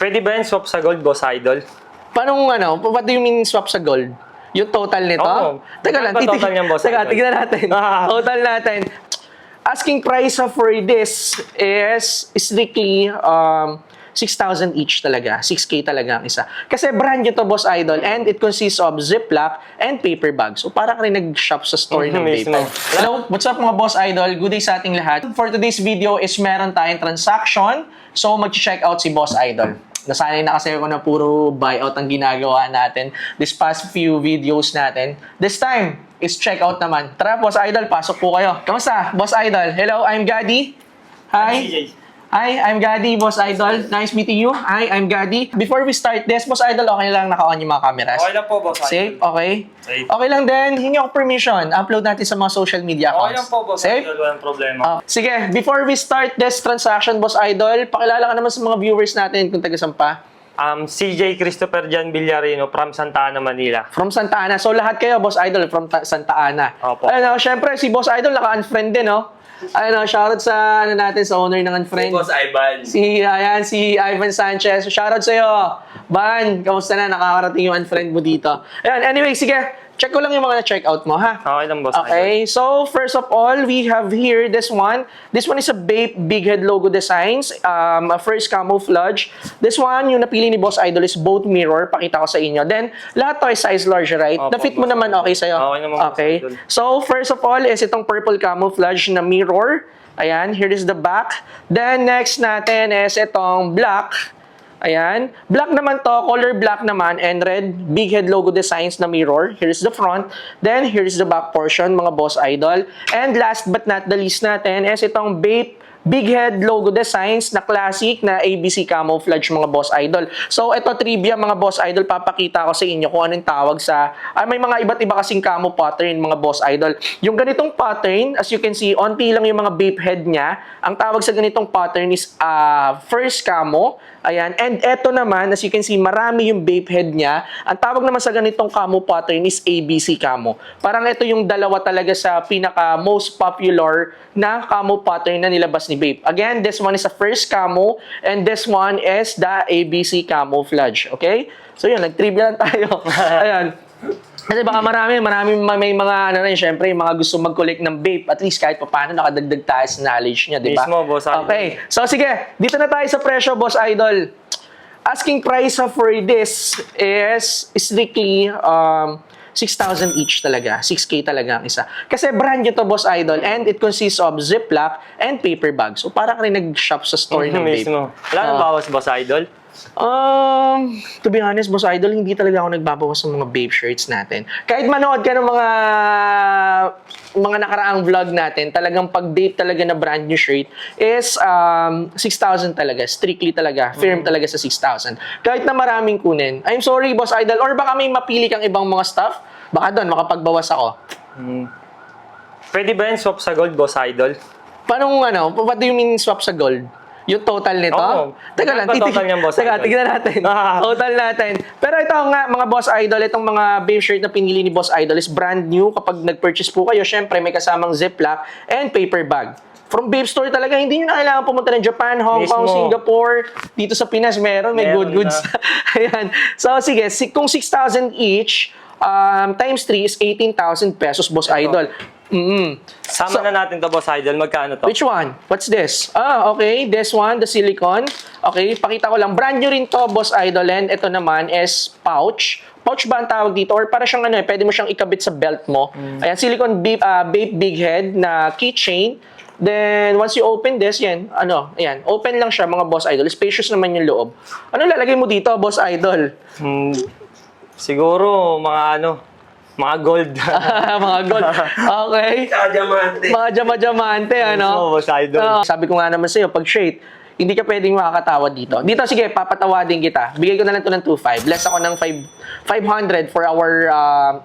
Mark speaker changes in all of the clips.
Speaker 1: Pwede ba yan swap sa gold, Boss Idol?
Speaker 2: Paano what do you mean swap sa gold? Yung total nito?
Speaker 1: Oo.
Speaker 2: Teka lang,
Speaker 1: Ano ba total niyan, Boss Idol?
Speaker 2: tignan natin. Total natin. Asking price for this is strictly 6,000 each talaga. 6K talaga ang isa. Kasi brand nyo to, Boss Idol, and it consists of Ziploc and paper bag. So, parang ka rin nag-shop sa store ng
Speaker 1: Mismo.
Speaker 2: vape. Hello, what's up mga Boss Idol? Good day sa ating lahat. For today's video is meron tayong transaction. So, mag-check out si Boss Idol. Nasanay na kasi ako na puro buyout ang ginagawa natin this past few videos natin. This time, is check out naman. Tara, Boss Idol, pasok po kayo. Kamusta, Boss Idol? Hello, I'm Gaddy. Hi. Hi, I'm Gaddy, Boss Idol. Nice meeting you. Hi, I'm Gaddy. Before we start this, Boss Idol, okay lang naka-on yung mga cameras?
Speaker 1: Okay lang po, Boss Idol.
Speaker 2: Safe? Okay?
Speaker 1: Safe.
Speaker 2: Okay lang din. Hingi ako permission. Upload natin sa mga social media accounts.
Speaker 1: Okay lang po, Boss
Speaker 2: Safe?
Speaker 1: Idol. Walang problema.
Speaker 2: Sige, before we start this transaction, Boss Idol, pakilala ka naman sa mga viewers natin kung taga-saan pa.
Speaker 1: CJ Christopher Jan Villarino from Santa Ana, Manila.
Speaker 2: From Santa Ana. So, lahat kayo, Boss Idol, from Santa Ana.
Speaker 1: Opo.
Speaker 2: Ano, syempre, si Boss Idol naka-unfriend din, no? Ano, shoutout sa natin sa owner ng unfriend.
Speaker 3: Boss Ivan.
Speaker 2: Si Ivan Sanchez. Shoutout sa'yo. Ban, kamusta na? Nakakarating yung unfriend mo dito. Ayan, anyway, sige. Check ko lang yung mga na-check out mo, ha?
Speaker 1: Okay lang, Boss Idol.
Speaker 2: Okay, so first of all, we have here this one. This one is a Bape Big Head logo designs. A first camouflage. This one, yung napili ni Boss Idol is both mirror. Pakita ko sa inyo. Then, lahat to is size large, right?
Speaker 1: Opo,
Speaker 2: Na-fit mo
Speaker 1: Boss
Speaker 2: naman,
Speaker 1: Idol.
Speaker 2: okay sa'yo?
Speaker 1: Okay naman, Boss
Speaker 2: Okay.
Speaker 1: Idol.
Speaker 2: So, first of all is itong purple camouflage na mirror. Ayan, here is the back. Then, next natin is itong black. Ayan. Black naman to, color black naman, and red, big head logo designs na mirror. Here's the front. Then, here's the back portion, mga Boss Idol. And last but not the least natin is itong Bape big head logo designs na classic na ABC camouflage, mga Boss Idol. So, ito trivia, mga Boss Idol, papakita ko sa inyo kung anong tawag sa... may mga iba't iba kasing camo pattern, mga Boss Idol. Yung ganitong pattern, as you can see, onti lang yung mga Bape head niya. Ang tawag sa ganitong pattern is first camo. Ayan. And eto naman, as you can see, marami yung Bape head niya. Ang tawag naman sa ganitong camo pattern is ABC camo. Parang ito yung dalawa talaga sa pinaka most popular na camo pattern na nilabas ni Bape. Again, this one is a first camo and this one is the ABC camouflage. Okay? So yun, nag-trivia lang tayo. Ayan. Kasi baka may mga rin, syempre, yung mga gusto mag-collect ng Bape, at least kahit paano nakadagdag tayo sa knowledge niya, di ba?
Speaker 1: Mismo, Boss Idol.
Speaker 2: Okay. So sige, dito na tayo sa presyo, Boss Idol. Asking price for this is strictly 6,000 each talaga. 6K talaga ang isa. Kasi brand nyo to, Boss Idol, and it consists of Ziploc and paper bag. So parang ka rin nag-shop sa store ng Bape.
Speaker 1: Mismo. Wala nang bawas, Boss Idol?
Speaker 2: To be honest, Boss Idol, hindi talaga ako nagbabawas sa mga Bape shirts natin. Kahit manood ka ng mga nakaraang vlog natin, talagang pag Bape talaga na brand new shirt is 6,000 talaga. Strictly talaga. Firm talaga sa 6,000. Kahit na maraming kunin. I'm sorry, Boss Idol. Or baka may mapili kang ibang mga stuff. Baka doon, makapagbawas ako.
Speaker 1: Pwede ba yan swap sa gold, Boss Idol?
Speaker 2: Paano what do you mean swap sa gold? Yung total nito?
Speaker 1: Oo.
Speaker 2: Teka lang,
Speaker 1: Magkano ba total niyan, Boss Idol?
Speaker 2: tignan natin. Total natin. Pero ito nga, mga Boss Idol, itong mga Bape shirt na pinili ni Boss Idol is brand new. Kapag nag-purchase po kayo, syempre may kasamang Ziploc and paper bag. From Bape Store talaga, hindi nyo na kailangan pumunta ng Japan, Hong Kong,
Speaker 1: Mismo.
Speaker 2: Singapore. Dito sa Pinas, may
Speaker 1: Meron
Speaker 2: good goods. Ayan. So, sige, kung 6,000 each, times 3 is 18,000 pesos, Boss Idol.
Speaker 1: Sama na natin to, Boss Idol. Magkano to?
Speaker 2: Which one? What's this? Okay. This one, the silicone. Okay, pakita ko lang. Brand new rin to, Boss Idol. And ito naman is pouch. Pouch ba ang tawag dito? Or para siyang pwede mo siyang ikabit sa belt mo. Ayan, silicone Bape big head na keychain. Then, once you open this, ayan, open lang siya, mga Boss Idol. Spacious naman yung loob. Ano lalagay mo dito, Boss Idol?
Speaker 1: Siguro, mga gold.
Speaker 2: Mga gold. Okay.
Speaker 3: Diamante.
Speaker 2: Mga diamante, ano?
Speaker 1: Mismo, Boss Idol.
Speaker 2: Sabi ko nga naman sa'yo, pag shade, hindi ka pwedeng makakatawa dito. Dito, sige, papatawadin kita. Bigay ko na lang ito ng 2.5. Less ako ng 500 for our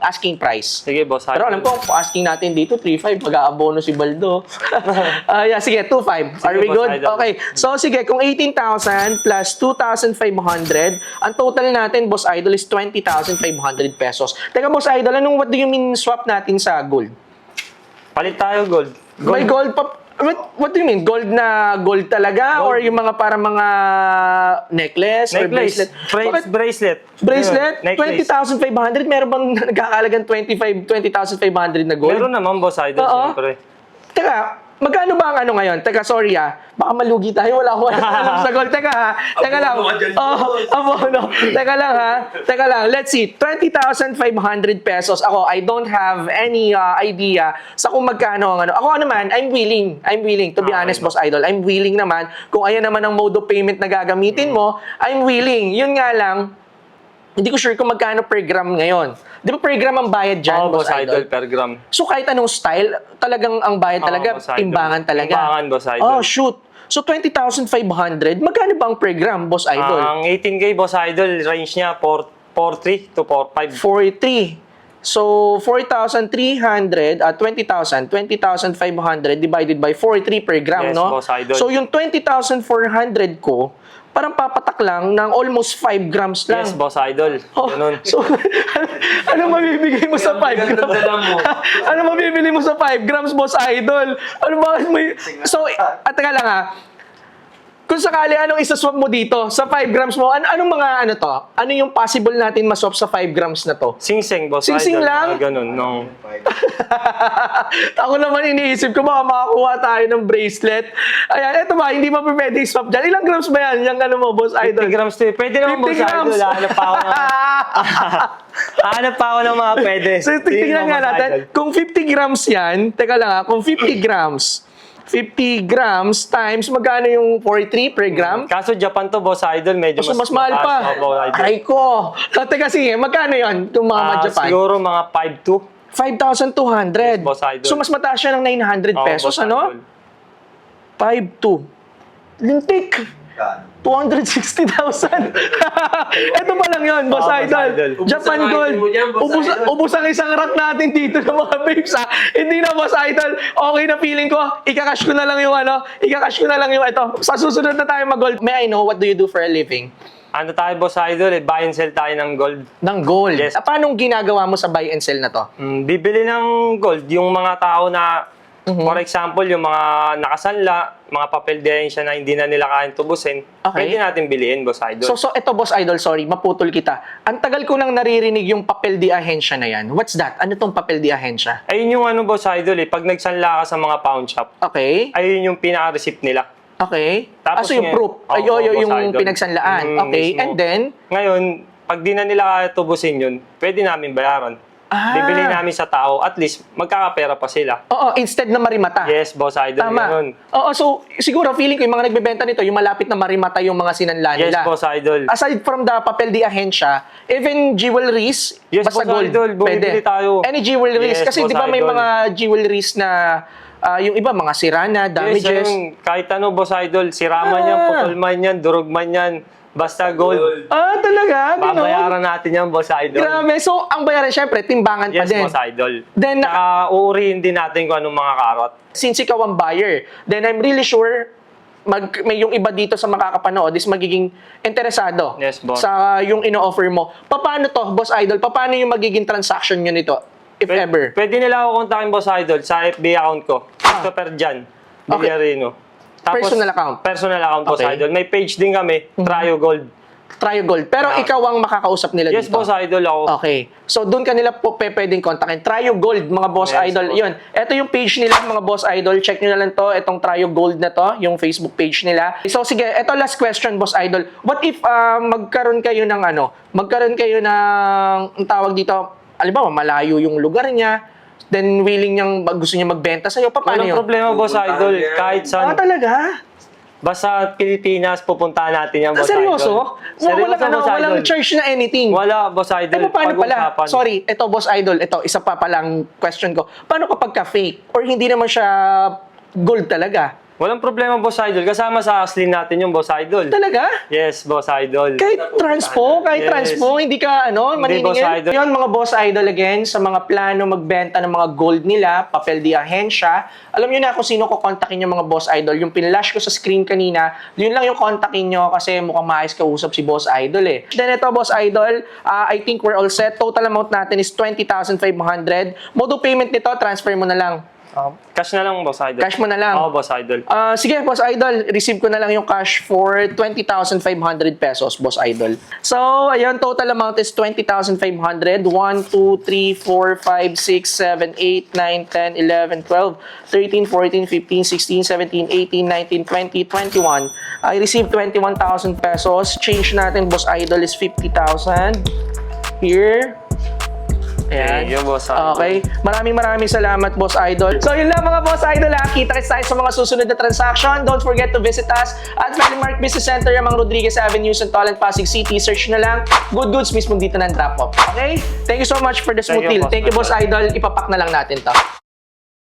Speaker 2: asking price.
Speaker 1: Sige, Boss Idol.
Speaker 2: Pero alam ko, asking natin dito, 3.5. Mag-aabono si Baldo. Yeah, sige, 2.5. Are we
Speaker 1: Boss
Speaker 2: good?
Speaker 1: Idol.
Speaker 2: Okay. So, sige, kung 18,000 plus 2,500, ang total natin, Boss Idol, is 20,500 pesos. Teka, Boss Idol, what do you mean swap natin sa gold?
Speaker 1: Palit tayo, gold.
Speaker 2: May gold pa. What do you mean? Gold na gold talaga?
Speaker 1: Gold.
Speaker 2: Or yung mga para mga necklace? Or bracelet? Bakit?
Speaker 1: Bracelet.
Speaker 2: Bracelet?
Speaker 1: Ayun, necklace.
Speaker 2: 20,500? Meron bang nagkakalagang 20,500 na gold?
Speaker 1: Meron naman, boss idol,
Speaker 2: Oo.
Speaker 1: siyempre.
Speaker 2: Teka, magkano ba ang ano ngayon? Teka, sorry baka malugi tayo. Wala ko alam sa gold. Teka teka lang. Abono. Teka lang. Let's see. 20,500 pesos. Ako, I don't have any idea sa kung magkano ang ano. Ako naman, I'm willing. To be honest, boss idol. I'm willing naman. Kung ayan naman ang mode of payment na gagamitin mo, I'm willing. Yun nga lang, hindi ko sure kung magkano per gram ngayon. Di ba per gram ang bayad dyan,
Speaker 1: Oo, boss idol, per gram.
Speaker 2: So kahit anong style, talagang ang bayad talaga,
Speaker 1: boss idol.
Speaker 2: timbangan talaga.
Speaker 1: Timbangan, boss idol.
Speaker 2: Oh, shoot. So 20,500, magkano ba ang per gram, boss idol?
Speaker 1: Ang 18K, boss idol, range niya 4.3 to 4.5.
Speaker 2: 43. So 4,300 at 20,500 divided by 43 per gram,
Speaker 1: Yes,
Speaker 2: no?
Speaker 1: boss idol.
Speaker 2: So yung 20,400 ko, parang papatak lang ng almost 5 grams lang.
Speaker 1: Yes, boss idol.
Speaker 2: Oh,
Speaker 1: Ganun.
Speaker 2: so, ano mabibigay mo sa 5 grams? Ano mabibili mo sa 5 grams, boss idol? Ano ba? So, teka lang kung sakali, anong isaswap mo dito? Sa 5 grams mo, anong mga ano to? Ano yung possible natin maswap sa 5 grams na to?
Speaker 1: Sing-sing, boss
Speaker 2: Sing-sing
Speaker 1: idol.
Speaker 2: lang?
Speaker 1: Mga Ganun, no.
Speaker 2: Ako naman iniisip ko, baka makakuha tayo ng bracelet. Ayan, eto ba, hindi pa pwede i-swap dyan. Ilang grams ba yan? Yung ano mo, boss
Speaker 1: 50
Speaker 2: idol?
Speaker 1: grams to. Pwede naman,
Speaker 2: 50
Speaker 1: boss
Speaker 2: grams.
Speaker 1: idol. Hanap pa ako ng mga pwede.
Speaker 2: So, tingnan nga
Speaker 1: Boss
Speaker 2: natin.
Speaker 1: idol.
Speaker 2: Kung 50 grams yan, teka lang kung 50 grams, 50 grams times, magkano yung 43 per gram?
Speaker 1: Kaso Japan to, boss idol, medyo
Speaker 2: So, mas mahal
Speaker 1: mataas.
Speaker 2: pa.
Speaker 1: Opo, idol.
Speaker 2: Aray ko. So, teka, sige, magkano yun? Itong mga Japan?
Speaker 1: Siguro mga 5.2.
Speaker 2: 5,200.
Speaker 1: Yes, boss idol.
Speaker 2: So, mas mataas siya ng 900
Speaker 1: Oo,
Speaker 2: pesos,
Speaker 1: boss
Speaker 2: ano?
Speaker 1: idol.
Speaker 2: 5,200. Lintik. 260,000. Ito pa lang yun, boss
Speaker 1: Boss
Speaker 2: idol.
Speaker 1: idol.
Speaker 2: Japan
Speaker 3: Ubus ang
Speaker 2: Gold.
Speaker 3: item mo dyan, boss idol.
Speaker 2: Ubus ang isang rack natin dito ng mga babes, Hindi na, boss idol. Okay na feeling ko. Ikakash ko na lang yung ito. Sa susunod na tayo mag-gold. May I know, what do you do for a living?
Speaker 1: Ano tayo, boss idol? Buy and sell tayo ng gold.
Speaker 2: Ng gold.
Speaker 1: Yes.
Speaker 2: Paano ginagawa mo sa buy and sell na to?
Speaker 1: Bibili ng gold yung mga tao na, for example, yung mga nakasanla, mga papel dehensya na hindi na nila kayang tubusin,
Speaker 2: Okay.
Speaker 1: pwede natin biliin, boss idol.
Speaker 2: So ito, boss idol, sorry, maputol kita. Ang tagal ko nang naririnig yung papel di ahensya na yan. What's that? Ano tong papel di ahensya?
Speaker 1: Ayun yung ano, boss idol, pag nagsanla ka sa mga pawn shop,
Speaker 2: Okay.
Speaker 1: ayun yung pinaka-receipt nila.
Speaker 2: Okay.
Speaker 1: Tapos
Speaker 2: So yung
Speaker 1: ngayon-
Speaker 2: proof.
Speaker 1: Oo,
Speaker 2: yung
Speaker 1: boss idol.
Speaker 2: pinagsanlaan. Okay.
Speaker 1: Mismo.
Speaker 2: And then,
Speaker 1: Ngayon, pag di na nila kaya tubusin yun, pwede namin bayaran. Bibili namin sa tao, at least magkakapera pa sila.
Speaker 2: oo, instead na marimata.
Speaker 1: Yes, boss idol,
Speaker 2: Tama.
Speaker 1: ganun.
Speaker 2: Oo, so siguro feeling ko yung mga nagbebenta nito, yung malapit na marimata yung mga sinanla
Speaker 1: Yes,
Speaker 2: nila.
Speaker 1: boss idol.
Speaker 2: Aside from the papel di ahensya, even jewelries,
Speaker 1: Yes,
Speaker 2: basta
Speaker 1: boss
Speaker 2: gold,
Speaker 1: idol, bumibili
Speaker 2: pwede.
Speaker 1: tayo.
Speaker 2: Any jewelries,
Speaker 1: Yes,
Speaker 2: kasi
Speaker 1: boss
Speaker 2: di ba may
Speaker 1: idol.
Speaker 2: mga jewelries na yung iba, mga sirana, damages.
Speaker 1: Yes, ayun, kahit ano, boss idol, siraman yan, putol man yan, durog man yan, basta gold.
Speaker 2: Talaga? Ganon?
Speaker 1: Babayaran natin yan, boss idol.
Speaker 2: Grabe. So, ang bayaran, syempre, timbangan pa
Speaker 1: Yes,
Speaker 2: din.
Speaker 1: boss idol.
Speaker 2: Then,
Speaker 1: Tsaka uurihin din natin kung anong mga karot.
Speaker 2: Since ikaw ang buyer, then I'm really sure may yung iba dito sa makakapanood is magiging interesado
Speaker 1: Yes, boss.
Speaker 2: sa yung ino-offer mo. Paano to, boss idol? Paano yung magiging transaction nyo nito? If ever.
Speaker 1: Pwede nila ako kontakin, boss idol, sa FB account ko. Christopher Jan Villarino.
Speaker 2: Personal account?
Speaker 1: Personal account, boss
Speaker 2: Okay.
Speaker 1: idol. May page din kami, Trio Gold.
Speaker 2: Try gold. Pero ikaw ang makakausap nila
Speaker 1: Yes,
Speaker 2: dito.
Speaker 1: boss idol ako.
Speaker 2: Okay. So, doon kanila po pwedeng kontakin. Tryo Gold, mga boss
Speaker 1: Yes,
Speaker 2: idol.
Speaker 1: boss.
Speaker 2: Yun. Ito yung page nila, mga boss idol. Check nyo na lang to. Itong Tryo Gold na to, yung Facebook page nila. So, sige. Ito last question, boss idol. What if magkaroon kayo ng ang tawag dito, alam malayo yung lugar niya, then willing niyang, gusto niya magbenta sa'yo, paano
Speaker 1: Walang
Speaker 2: yun?
Speaker 1: problema, boss idol. Kahit saan.
Speaker 2: Talaga?
Speaker 1: Basta Pilipinas, pupuntahan natin yan, boss
Speaker 2: Seryoso?
Speaker 1: idol.
Speaker 2: Walang charge na anything.
Speaker 1: Wala, boss idol.
Speaker 2: Paano pala?
Speaker 1: Pag-usapan.
Speaker 2: Sorry, ito boss idol, ito isa pa palang question ko. Paano kapag ka-fake or hindi naman siya gold talaga?
Speaker 1: Walang problema, boss idol. Kasama sa aslin natin yung boss idol.
Speaker 2: Talaga?
Speaker 1: Yes, boss idol.
Speaker 2: Kahit
Speaker 1: Yes.
Speaker 2: transpo, hindi ka
Speaker 1: Hindi, boss
Speaker 2: maniningil.
Speaker 1: idol.
Speaker 2: Yun, mga boss idol again, sa mga plano magbenta ng mga gold nila, papel di ahensya, alam nyo na kung sino ko kontakin yung mga boss idol. Yung pinlash ko sa screen kanina, yun lang yung kontakin nyo kasi mukhang maayos kausap si boss idol eh. Then ito, boss idol, I think we're all set. Total amount natin is 20,500. Mode of payment nito, transfer mo na lang.
Speaker 1: Cash na lang, Boss Idol.
Speaker 2: Cash mo na lang.
Speaker 1: Oo, Boss Idol.
Speaker 2: Sige, Boss Idol, receive ko na lang yung cash for 20,500 pesos, Boss Idol. So, ayun, total amount is 20,500. 1, 2, 3, 4, 5, 6, 7, 8, 9, 10, 11, 12, 13, 14, 15, 16, 17, 18, 19, 20, 21. I received 21,000 pesos. Change natin, Boss Idol, is 50,000. Here. Ayan.
Speaker 1: Thank you, Boss Idol.
Speaker 2: Okay. Maraming salamat, Boss Idol. So, yun lang mga Boss Idol. Kita-kits tayo sa mga susunod na transaction. Don't forget to visit us at Valleymark Business Center, Mang Rodriguez Avenue, Santolan, Pasig City. Search na lang. Good goods mismo dito ng drop-off. Okay? Thank you so much for the smooth
Speaker 1: Thank you,
Speaker 2: deal.
Speaker 1: Boss
Speaker 2: Thank you, Boss Idol. Ipapak na lang natin to.